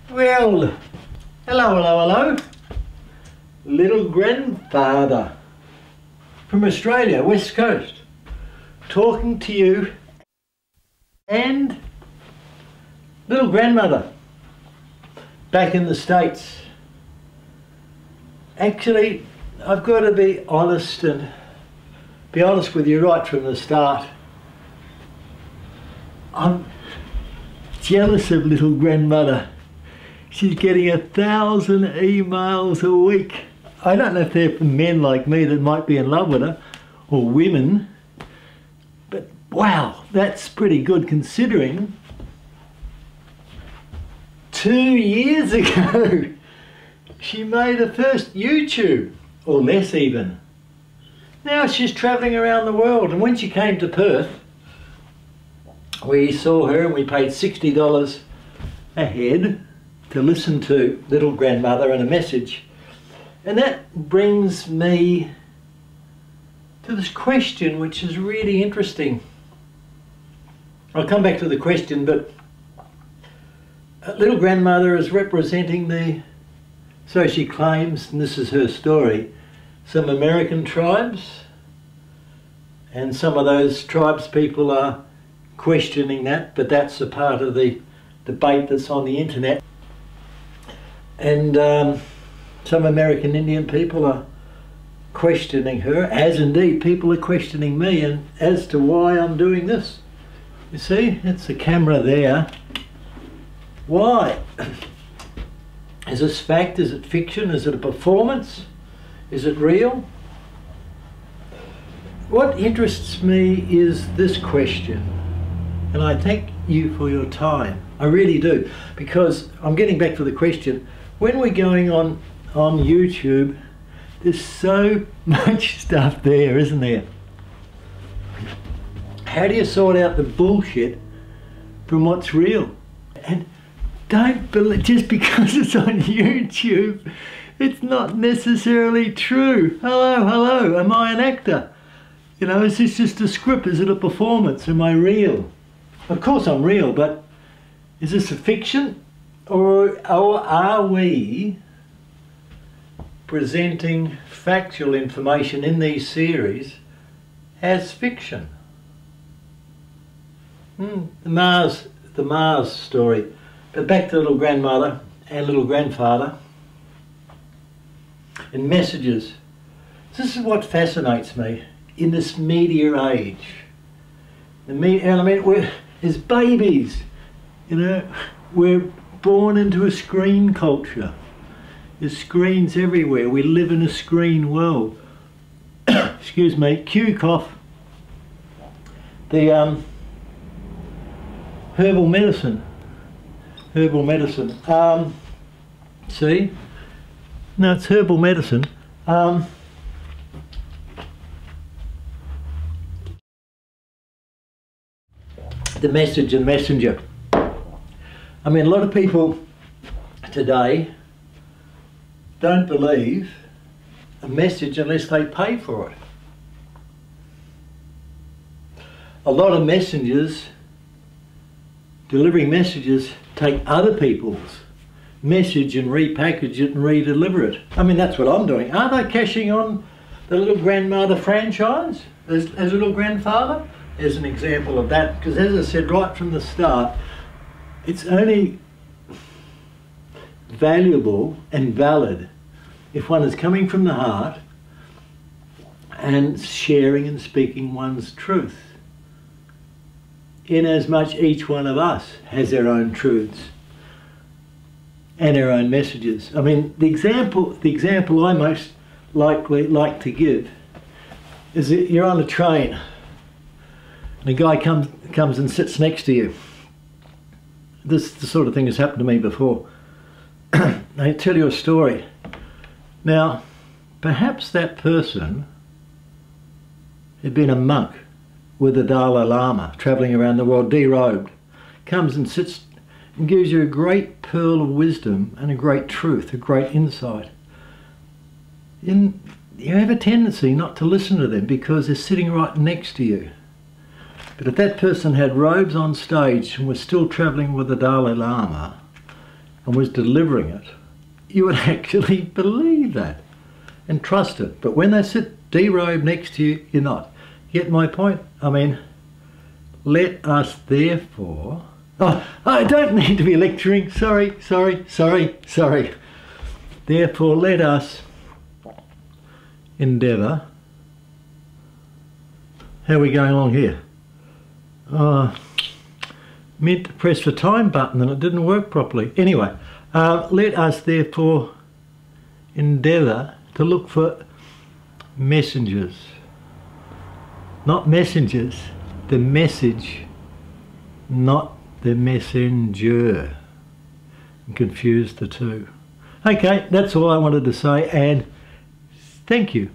Well, hello. Little grandfather from Australia, West Coast, talking to you, and little grandmother back in the States. Actually, I've got to be honest with you right from the start. I'm jealous of little grandmother. She's getting 1,000 emails a week. I don't know if they're from men like me that might be in love with her, or women, but wow, that's pretty good considering 2 years ago she made her first YouTube, or less even. Now she's travelling around the world, and when she came to Perth, we saw her and we paid $60 a head to listen to little grandmother and a message. And that brings me to this question, which is really interesting. I'll come back to the question, but little grandmother is representing the, so she claims, and this is her story, some American tribes, and some of those tribes people are questioning that, but that's a part of the debate that's on the internet. And some American Indian people are questioning her, as indeed people are questioning me, and as to why I'm doing this. You see, it's the camera there. Why? Is this fact? Is it fiction? Is it a performance? Is it real? What interests me is this question. And I thank you for your time. I really do. Because I'm getting back to the question. When we're going on YouTube, there's so much stuff there, isn't there? How do you sort out the bullshit from what's real? And don't believe, just because it's on YouTube, it's not necessarily true. Hello, am I an actor? You know, is this just a script? Is it a performance? Am I real? Of course I'm real, but is this a fiction? Or are we presenting factual information in these series as fiction? The Mars story. But back to little grandmother and little grandfather and messages. This is what fascinates me in this media age. And I mean, we're as babies, you know, we're born into a screen culture. There's screens everywhere. We live in a screen world. Excuse me, cue cough. The herbal medicine. See? No, it's herbal medicine. The message and messenger. I mean, a lot of people today don't believe a message unless they pay for it. A lot of messengers delivering messages take other people's message and repackage it and re-deliver it. I mean, that's what I'm doing. Aren't I cashing on the little grandmother franchise as little grandfather? As an example of that, because as I said right from the start, it's only valuable and valid if one is coming from the heart and sharing and speaking one's truth. Inasmuch each one of us has their own truths and our own messages. I mean, the example I most like to give is that you're on a train and a guy comes and sits next to you. The sort of thing has happened to me before. I tell you a story. Now, perhaps that person had been a monk with the Dalai Lama, travelling around the world, derobed, comes and sits and gives you a great pearl of wisdom and a great truth, a great insight. And you have a tendency not to listen to them because they're sitting right next to you. But if that person had robes on stage and was still travelling with the Dalai Lama, and was delivering it, you would actually believe that and trust it. But when they sit derobed next to you, you're not. Get my point? I mean, let us therefore... Oh, I don't need to be lecturing. Sorry. Therefore, let us endeavour... How are we going along here? Meant to press the time button and it didn't work properly. Anyway, let us therefore endeavour to look for messengers. Not messengers, the message, not the messenger. And confuse the two. Okay, that's all I wanted to say, and thank you.